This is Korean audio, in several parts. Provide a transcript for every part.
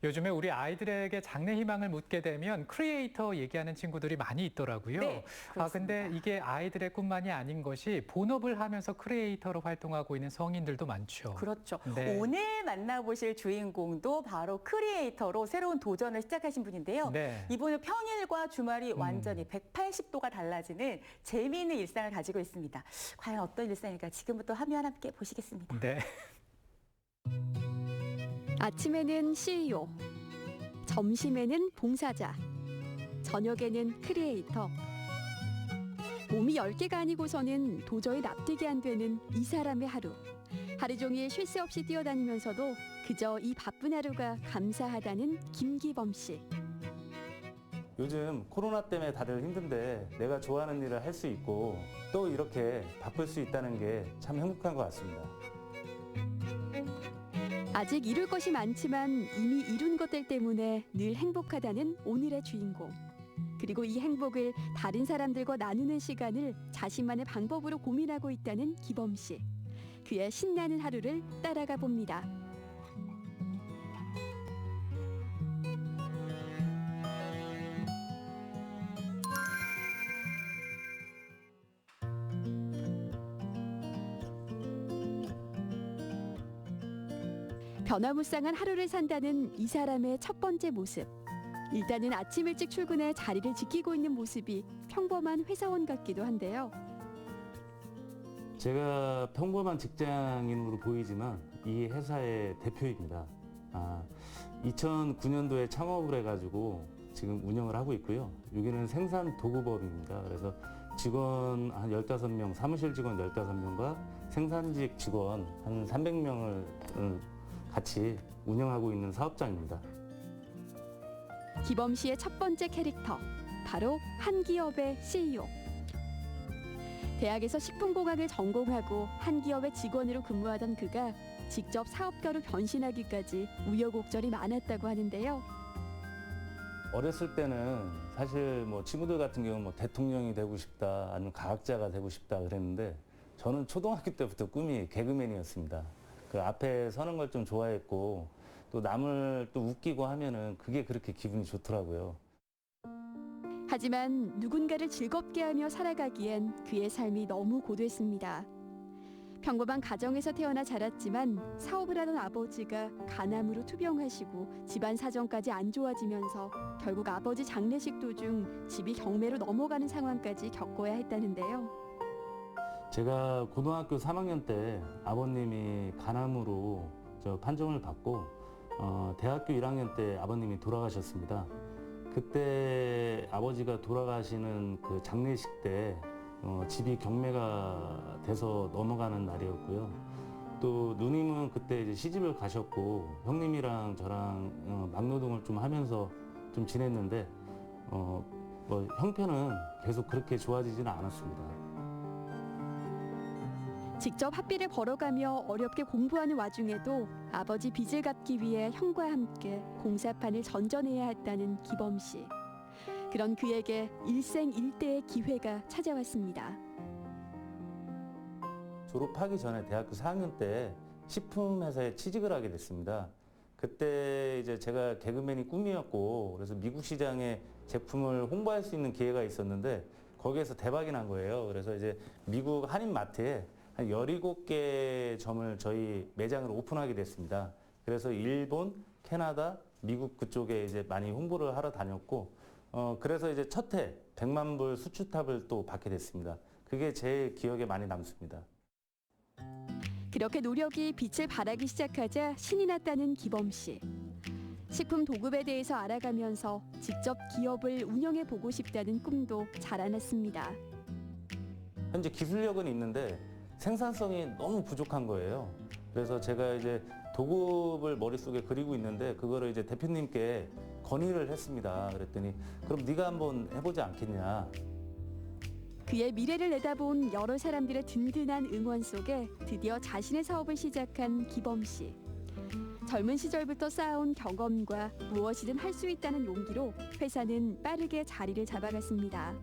요즘에 우리 아이들에게 장래 희망을 묻게 되면 크리에이터 얘기하는 친구들이 많이 있더라고요. 네, 근데 이게 아이들의 꿈만이 아닌 것이 본업을 하면서 크리에이터로 활동하고 있는 성인들도 많죠. 그렇죠. 네. 오늘 만나보실 주인공도 바로 크리에이터로 새로운 도전을 시작하신 분인데요. 네. 이분은 평일과 주말이 완전히 180도가 달라지는 재미있는 일상을 가지고 있습니다. 과연 어떤 일상일까 지금부터 화면 함께 보시겠습니다. 네. 아침에는 CEO, 점심에는 봉사자, 저녁에는 크리에이터. 몸이 10개가 아니고서는 도저히 납득이 안 되는 이 사람의 하루. 하루 종일 쉴 새 없이 뛰어다니면서도 그저 이 바쁜 하루가 감사하다는 김기범 씨. 요즘 코로나 때문에 다들 힘든데 내가 좋아하는 일을 할 수 있고 또 이렇게 바쁠 수 있다는 게 참 행복한 것 같습니다. 아직 이룰 것이 많지만 이미 이룬 것들 때문에 늘 행복하다는 오늘의 주인공. 그리고 이 행복을 다른 사람들과 나누는 시간을 자신만의 방법으로 고민하고 있다는 기범 씨. 그의 신나는 하루를 따라가 봅니다. 변화무쌍한 하루를 산다는 이 사람의 첫 번째 모습. 일단은 아침 일찍 출근해 자리를 지키고 있는 모습이 평범한 회사원 같기도 한데요. 제가 평범한 직장인으로 보이지만 이 회사의 대표입니다. 2009년도에 창업을 해가지고 지금 운영을 하고 있고요. 여기는 생산 도구법입니다. 그래서 직원 한 15명, 사무실 직원 15명과 생산직 직원 한 300명을 같이 운영하고 있는 사업장입니다. 기범 씨의 첫 번째 캐릭터, 바로 한 기업의 CEO. 대학에서 식품공학을 전공하고 한 기업의 직원으로 근무하던 그가 직접 사업가로 변신하기까지 우여곡절이 많았다고 하는데요. 어렸을 때는 사실 뭐 친구들 같은 경우는 뭐 대통령이 되고 싶다, 아니면 과학자가 되고 싶다 그랬는데 저는 초등학교 때부터 꿈이 개그맨이었습니다. 그 앞에 서는 걸 좀 좋아했고 또 남을 또 웃기고 하면은 그게 그렇게 기분이 좋더라고요. 하지만 누군가를 즐겁게 하며 살아가기엔 그의 삶이 너무 고됐습니다. 평범한 가정에서 태어나 자랐지만 사업을 하던 아버지가 간암으로 투병하시고 집안 사정까지 안 좋아지면서 결국 아버지 장례식 도중 집이 경매로 넘어가는 상황까지 겪어야 했다는데요. 제가 고등학교 3학년 때 아버님이 간암으로 판정을 받고 대학교 1학년 때 아버님이 돌아가셨습니다. 그때 아버지가 돌아가시는 그 장례식 때 집이 경매가 돼서 넘어가는 날이었고요. 또 누님은 그때 이제 시집을 가셨고 형님이랑 저랑 막노동을 좀 하면서 좀 지냈는데 뭐 형편은 계속 그렇게 좋아지지는 않았습니다. 직접 학비를 벌어가며 어렵게 공부하는 와중에도 아버지 빚을 갚기 위해 형과 함께 공사판을 전전해야 했다는 기범 씨. 그런 그에게 일생일대의 기회가 찾아왔습니다. 졸업하기 전에 대학교 4학년 때 식품회사에 취직을 하게 됐습니다. 그때 이제 제가 개그맨이 꿈이었고 그래서 미국 시장에 제품을 홍보할 수 있는 기회가 있었는데 거기에서 대박이 난 거예요. 그래서 이제 미국 한인마트에 한 17개 점을 저희 매장을 오픈하게 됐습니다. 그래서 일본, 캐나다, 미국 그쪽에 이제 많이 홍보를 하러 다녔고, 그래서 이제 첫 해 100만 불 수출탑을 또 받게 됐습니다. 그게 제 기억에 많이 남습니다. 그렇게 노력이 빛을 발하기 시작하자 신이 났다는 기범 씨. 식품 도급에 대해서 알아가면서 직접 기업을 운영해 보고 싶다는 꿈도 자라났습니다. 현재 기술력은 있는데 생산성이 너무 부족한 거예요. 그래서 제가 이제 도급을 머릿속에 그리고 있는데 그거를 이제 대표님께 건의를 했습니다. 그랬더니 그럼 네가 한번 해보지 않겠냐. 그의 미래를 내다본 여러 사람들의 든든한 응원 속에 드디어 자신의 사업을 시작한 기범 씨. 젊은 시절부터 쌓아온 경험과 무엇이든 할 수 있다는 용기로 회사는 빠르게 자리를 잡아갔습니다.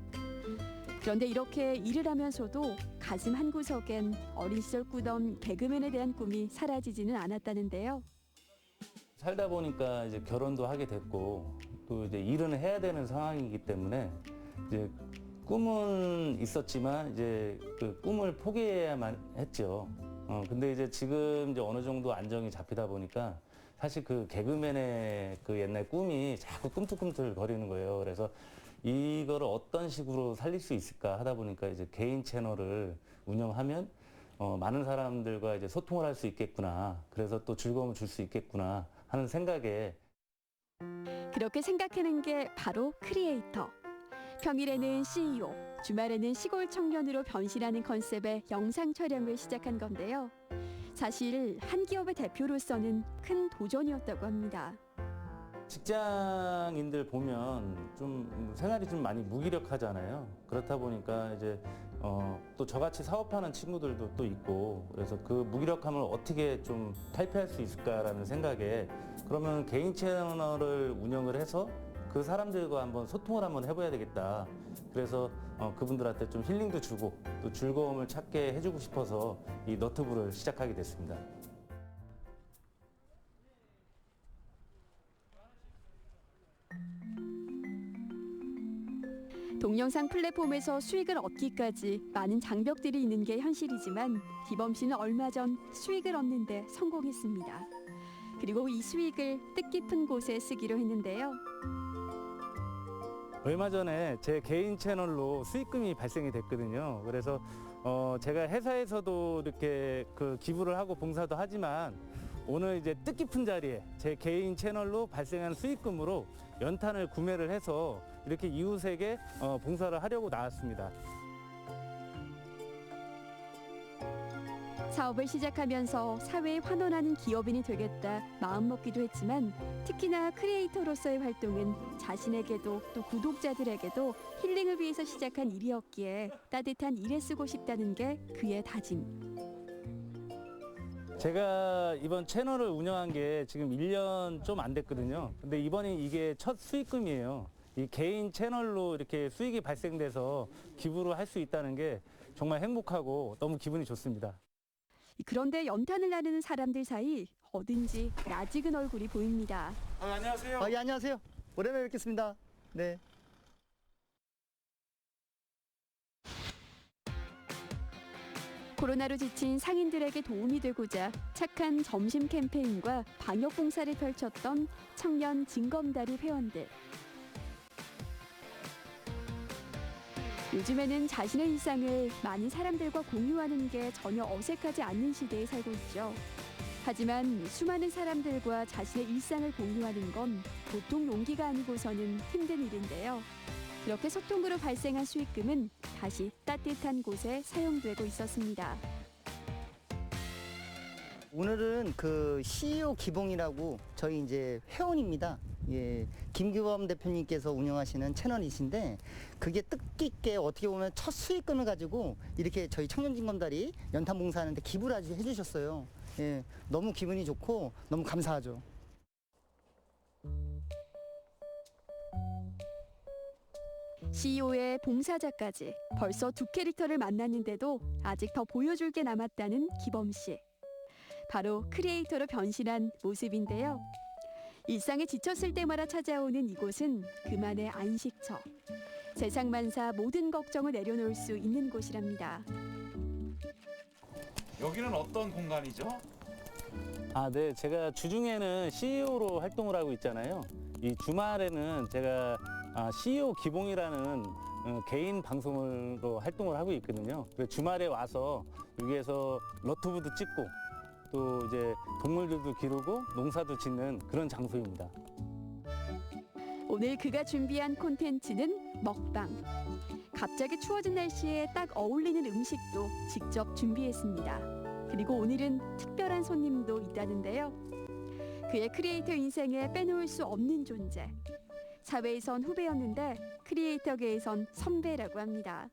그런데 이렇게 일을 하면서도 가슴 한구석엔 어린 시절 꾸던 개그맨에 대한 꿈이 사라지지는 않았다는데요. 살다 보니까 이제 결혼도 하게 됐고 또 이제 일은 해야 되는 상황이기 때문에 이제 꿈은 있었지만 이제 그 꿈을 포기해야만 했죠. 근데 이제 지금 이제 어느 정도 안정이 잡히다 보니까 사실 그 개그맨의 그 옛날 꿈이 자꾸 꿈틀꿈틀 거리는 거예요. 그래서 이거를 어떤 식으로 살릴 수 있을까 하다 보니까 이제 개인 채널을 운영하면 많은 사람들과 이제 소통을 할 수 있겠구나. 그래서 또 즐거움을 줄 수 있겠구나 하는 생각에 그렇게 생각하는 게 바로 크리에이터. 평일에는 CEO, 주말에는 시골 청년으로 변신하는 컨셉의 영상 촬영을 시작한 건데요. 사실 한 기업의 대표로서는 큰 도전이었다고 합니다. 직장인들 보면 좀 생활이 좀 많이 무기력하잖아요. 그렇다 보니까 이제 또 저같이 사업하는 친구들도 또 있고 그래서 그 무기력함을 어떻게 좀 탈피할 수 있을까라는 생각에 그러면 개인 채널을 운영을 해서 그 사람들과 한번 소통을 한번 해봐야 되겠다. 그래서 그분들한테 좀 힐링도 주고 또 즐거움을 찾게 해주고 싶어서 이 너튜브를 시작하게 됐습니다. 동영상 플랫폼에서 수익을 얻기까지 많은 장벽들이 있는 게 현실이지만 기범 씨는 얼마 전 수익을 얻는 데 성공했습니다. 그리고 이 수익을 뜻깊은 곳에 쓰기로 했는데요. 얼마 전에 제 개인 채널로 수익금이 발생이 됐거든요. 그래서 제가 회사에서도 이렇게 그 기부를 하고 봉사도 하지만 오늘 이제 뜻깊은 자리에 제 개인 채널로 발생한 수익금으로 연탄을 구매를 해서 이렇게 이웃에게 봉사를 하려고 나왔습니다. 사업을 시작하면서 사회에 환원하는 기업인이 되겠다 마음먹기도 했지만 특히나 크리에이터로서의 활동은 자신에게도 또 구독자들에게도 힐링을 위해서 시작한 일이었기에 따뜻한 일에 쓰고 싶다는 게 그의 다짐. 제가 이번 채널을 운영한 게 지금 1년 좀 안 됐거든요. 근데 이번이 이게 첫 수익금이에요. 이 개인 채널로 이렇게 수익이 발생돼서 기부를 할 수 있다는 게 정말 행복하고 너무 기분이 좋습니다. 그런데 연탄을 나르는 사람들 사이 어딘지 낯익은 얼굴이 보입니다. 안녕하세요. 예, 안녕하세요. 오랜만에 뵙겠습니다. 네. 코로나로 지친 상인들에게 도움이 되고자 착한 점심 캠페인과 방역 봉사를 펼쳤던 청년 징검다리 회원들. 요즘에는 자신의 일상을 많은 사람들과 공유하는 게 전혀 어색하지 않는 시대에 살고 있죠. 하지만 수많은 사람들과 자신의 일상을 공유하는 건 보통 용기가 아니고서는 힘든 일인데요. 이렇게 소통으로 발생한 수익금은 다시 따뜻한 곳에 사용되고 있었습니다. 오늘은 그 CEO 기봉이라고 저희 이제 회원입니다. 예, 김규범 대표님께서 운영하시는 채널이신데 그게 뜻깊게 어떻게 보면 첫 수익금을 가지고 이렇게 저희 청년진검다리 연탄 봉사하는데 기부를 아주 해주셨어요. 예, 너무 기분이 좋고 너무 감사하죠. CEO의 봉사자까지 벌써 두 캐릭터를 만났는데도 아직 더 보여줄 게 남았다는 기범 씨. 바로 크리에이터로 변신한 모습인데요. 일상에 지쳤을 때마다 찾아오는 이곳은 그만의 안식처. 세상만사 모든 걱정을 내려놓을 수 있는 곳이랍니다. 여기는 어떤 공간이죠? 네. 제가 주중에는 CEO로 활동을 하고 있잖아요. 이 주말에는 제가 CEO 기봉이라는 개인 방송으로 활동을 하고 있거든요. 그래서 주말에 와서 여기에서 너튜브도 찍고 또 이제 동물들도 기르고 농사도 짓는 그런 장소입니다. 오늘 그가 준비한 콘텐츠는 먹방. 갑자기 추워진 날씨에 딱 어울리는 음식도 직접 준비했습니다. 그리고 오늘은 특별한 손님도 있다는데요. 그의 크리에이터 인생에 빼놓을 수 없는 존재. 사회에선 후배였는데 크리에이터계에선 선배라고 합니다.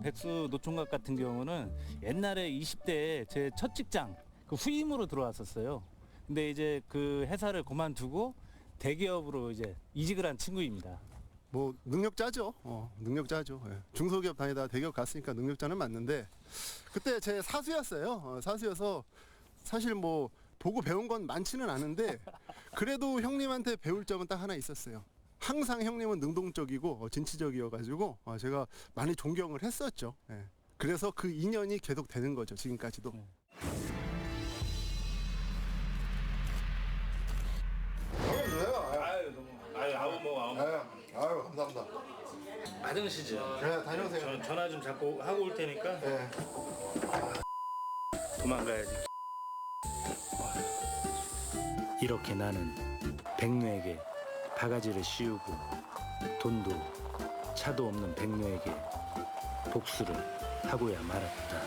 백수 노총각 같은 경우는 옛날에 20대에 제 첫 직장 그 후임으로 들어왔었어요. 근데 이제 그 회사를 그만두고 대기업으로 이제 이직을 한 친구입니다. 뭐 능력자죠. 능력자죠. 예. 중소기업 다니다가 대기업 갔으니까 능력자는 맞는데 그때 제 사수였어요. 사수여서 사실 뭐 보고 배운 건 많지는 않은데 그래도 형님한테 배울 점은 딱 하나 있었어요. 항상 형님은 능동적이고 진취적이어가지고 제가 많이 존경을 했었죠. 예. 그래서 그 인연이 계속 되는 거죠, 지금까지도. 아유, 감사합니다. 받으시죠. 네, 다녀오세요. 전화 좀 자꾸 하고 올 테니까 네. 도망가야지. 이렇게 나는 백녀에게 바가지를 씌우고 돈도 차도 없는 백녀에게 복수를 하고야 말았다.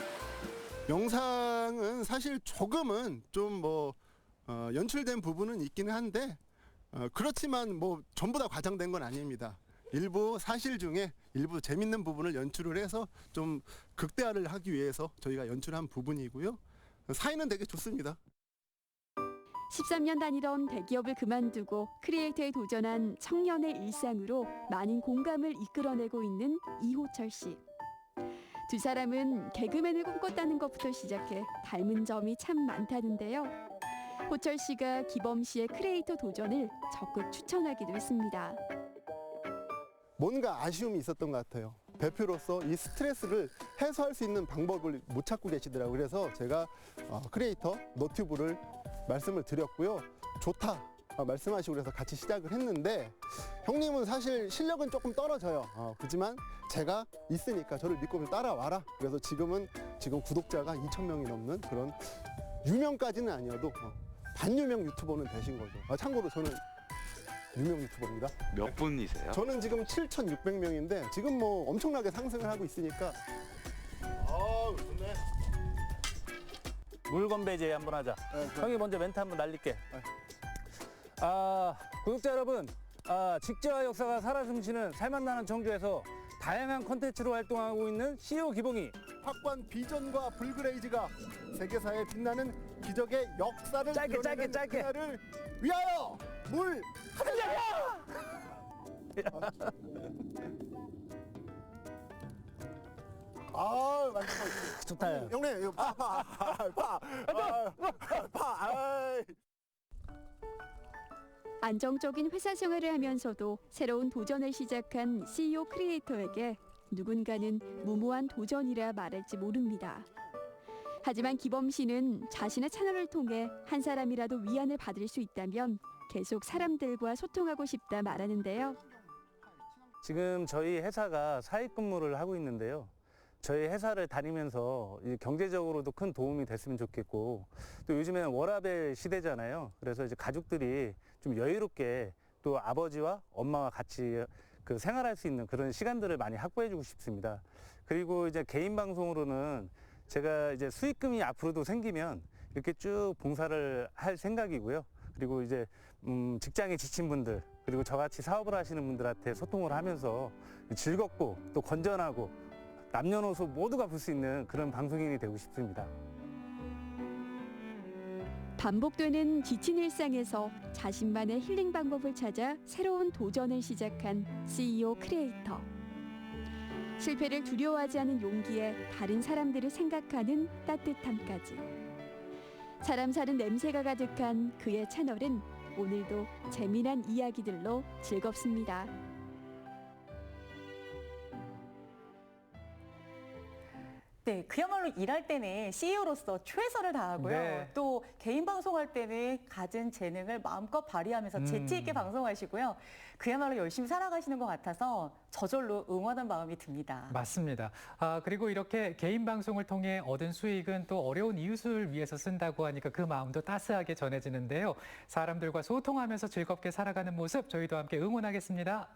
영상은 사실 조금은 좀 연출된 부분은 있기는 한데 그렇지만 전부 다 과장된 건 아닙니다. 일부 사실 중에 일부 재밌는 부분을 연출을 해서 좀 극대화를 하기 위해서 저희가 연출한 부분이고요. 사이는 되게 좋습니다. 13년 다니던 대기업을 그만두고 크리에이터에 도전한 청년의 일상으로 많은 공감을 이끌어내고 있는 이호철 씨. 두 사람은 개그맨을 꿈꿨다는 것부터 시작해 닮은 점이 참 많다는데요. 호철 씨가 기범 씨의 크리에이터 도전을 적극 추천하기도 했습니다. 뭔가 아쉬움이 있었던 것 같아요. 대표로서 이 스트레스를 해소할 수 있는 방법을 못 찾고 계시더라고요. 그래서 제가 크리에이터 너튜브를 말씀을 드렸고요. 좋다 말씀하시고 그래서 같이 시작을 했는데 형님은 사실 실력은 조금 떨어져요. 그렇지만 제가 있으니까 저를 믿고 좀 따라와라. 그래서 지금 구독자가 2,000명이 넘는 그런 유명까지는 아니어도 반유명 유튜버는 되신 거죠. 참고로 저는 유명 유튜버입니다. 몇 분이세요? 저는 지금 7,600명인데 지금 엄청나게 상승을 하고 있으니까. 좋네. 물건 배제 한번 하자. 형이 먼저 멘트 한번 날릴게. 구독자 여러분, 직재와 역사가 살아 숨쉬는 살맛나는 청주에서 다양한 콘텐츠로 활동하고 있는 CEO 기봉이 확고한 비전과 불그레이즈가 세계사에 빛나는 기적의 역사를 짧게, 이뤄내는 짧게. 그날을 위하여 물 하늘야! 맛있어. 좋다. 형님, 이거 파. 안정적인 회사 생활을 하면서도 새로운 도전을 시작한 CEO 크리에이터에게 누군가는 무모한 도전이라 말할지 모릅니다. 하지만 기범 씨는 자신의 채널을 통해 한 사람이라도 위안을 받을 수 있다면 계속 사람들과 소통하고 싶다 말하는데요. 지금 저희 회사가 사익근무를 하고 있는데요. 저희 회사를 다니면서 경제적으로도 큰 도움이 됐으면 좋겠고, 또 요즘에는 워라밸 시대잖아요. 그래서 이제 가족들이 좀 여유롭게 또 아버지와 엄마와 같이 생활할 수 있는 그런 시간들을 많이 확보해주고 싶습니다. 그리고 이제 개인 방송으로는 제가 이제 수익금이 앞으로도 생기면 이렇게 쭉 봉사를 할 생각이고요. 그리고 이제 직장에 지친 분들, 그리고 저같이 사업을 하시는 분들한테 소통을 하면서 즐겁고 또 건전하고 남녀노소 모두가 볼 수 있는 그런 방송인이 되고 싶습니다. 반복되는 지친 일상에서 자신만의 힐링 방법을 찾아 새로운 도전을 시작한 CEO 크리에이터. 실패를 두려워하지 않은 용기에 다른 사람들을 생각하는 따뜻함까지. 사람 사는 냄새가 가득한 그의 채널은 오늘도 재미난 이야기들로 즐겁습니다. 네, 그야말로 일할 때는 CEO로서 최선을 다하고요. 네. 또 개인 방송할 때는 가진 재능을 마음껏 발휘하면서 재치 있게 방송하시고요. 그야말로 열심히 살아가시는 것 같아서 저절로 응원한 마음이 듭니다. 맞습니다. 그리고 이렇게 개인 방송을 통해 얻은 수익은 또 어려운 이웃을 위해서 쓴다고 하니까 그 마음도 따스하게 전해지는데요. 사람들과 소통하면서 즐겁게 살아가는 모습 저희도 함께 응원하겠습니다.